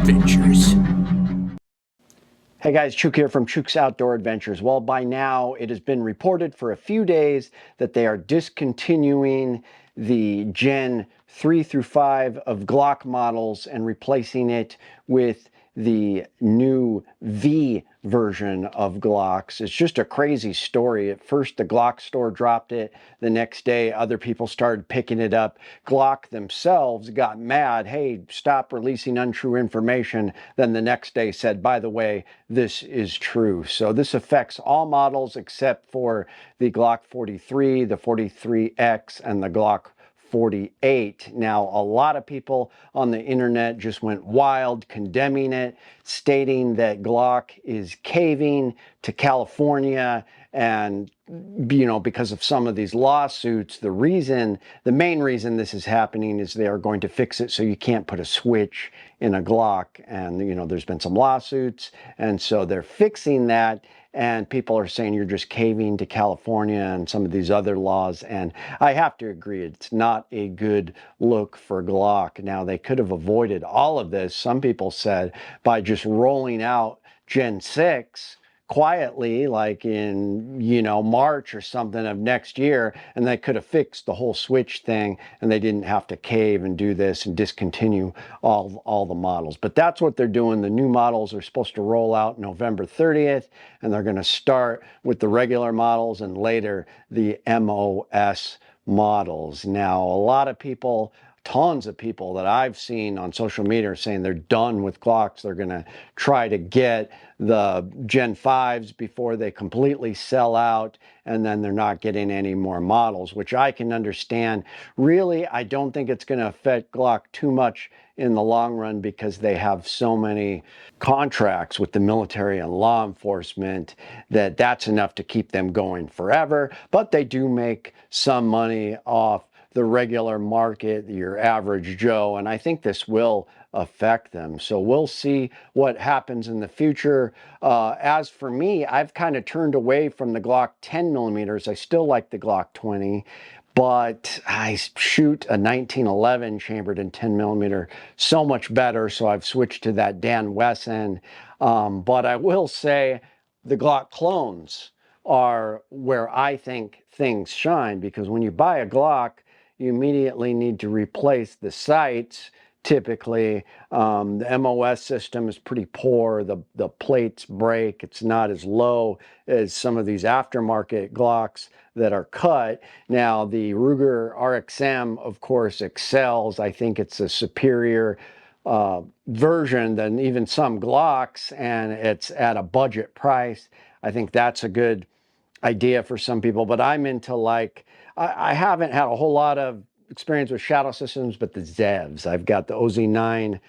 Adventures. Hey guys, Chuke here from Chuke's Outdoor Adventures. Well, by now it has been reported for a few days that they are discontinuing the Gen 3 through 5 of Glock models and replacing it with the new V version of Glocks. It's just a crazy story. At first, the Glock store dropped it. The next day, other people started picking it up. Glock themselves got mad. Hey, stop releasing untrue information. Then the next day said, by the way, this is true. So this affects all models except for the Glock 43, the 43X, and the Glock 48. Now, a lot of people on the internet just went wild condemning it, stating that Glock is caving to California and because of some of these lawsuits. The main reason this is happening is they are going to fix it so you can't put a switch in a Glock. And, there's been some lawsuits. And so they're fixing that. And people are saying you're just caving to California and some of these other laws. And I have to agree, it's not a good look for Glock. Now, they could have avoided all of this, some people said, by just rolling out Gen 6 quietly, like in, March or something of next year, and they could have fixed the whole switch thing, and they didn't have to cave and do this and discontinue all the models. But that's what they're doing. The new models are supposed to roll out November 30th, and they're going to start with the regular models and later the MOS models. Now, a lot of people, tons of people that I've seen on social media are saying they're done with Glocks. They're going to try to get the Gen 5s before they completely sell out, and then they're not getting any more models, which I can understand. Really, I don't think it's going to affect Glock too much in the long run because they have so many contracts with the military and law enforcement that's enough to keep them going forever. But they do make some money off the regular market, your average Joe, and I think this will affect them. So we'll see what happens in the future. As for me, I've kind of turned away from the Glock 10 millimeters. I still like the Glock 20, but I shoot a 1911 chambered in 10 millimeter so much better, so I've switched to that Dan Wesson. But I will say the Glock clones are where I think things shine, because when you buy a Glock, you immediately need to replace the sights. Typically, the MOS system is pretty poor. The plates break. It's not as low as some of these aftermarket Glocks that are cut. Now, the Ruger RXM, of course, excels. I think it's a superior version than even some Glocks, and it's at a budget price. I think that's a good idea for some people, but I'm into I haven't had a whole lot of experience with shadow systems, but the Zevs. I've got the OZ9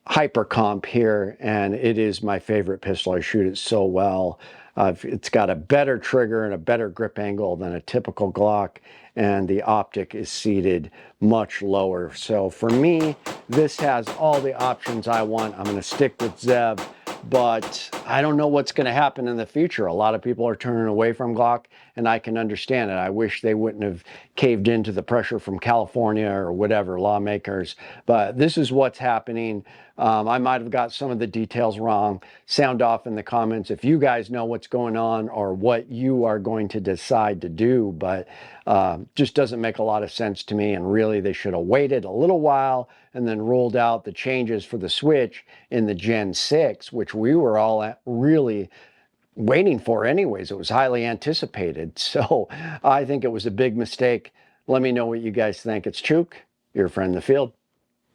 Hyper Comp here, and it is my favorite pistol. I shoot it so well. It's got a better trigger and a better grip angle than a typical Glock, and the optic is seated much lower. So for me, this has all the options I want. I'm going to stick with Zev, but I don't know what's going to happen in the future. A lot of people are turning away from Glock, and I can understand it. I wish they wouldn't have caved into the pressure from California or whatever, lawmakers. But this is what's happening. I might have got some of the details wrong. Sound off in the comments if you guys know what's going on or what you are going to decide to do. But just doesn't make a lot of sense to me, and really they should have waited a little while and then rolled out the changes for the switch in the Gen 6, which we were all really waiting for anyways. It was highly anticipated. So I think it was a big mistake. Let me know what you guys think. It's Chuke, your friend in the field.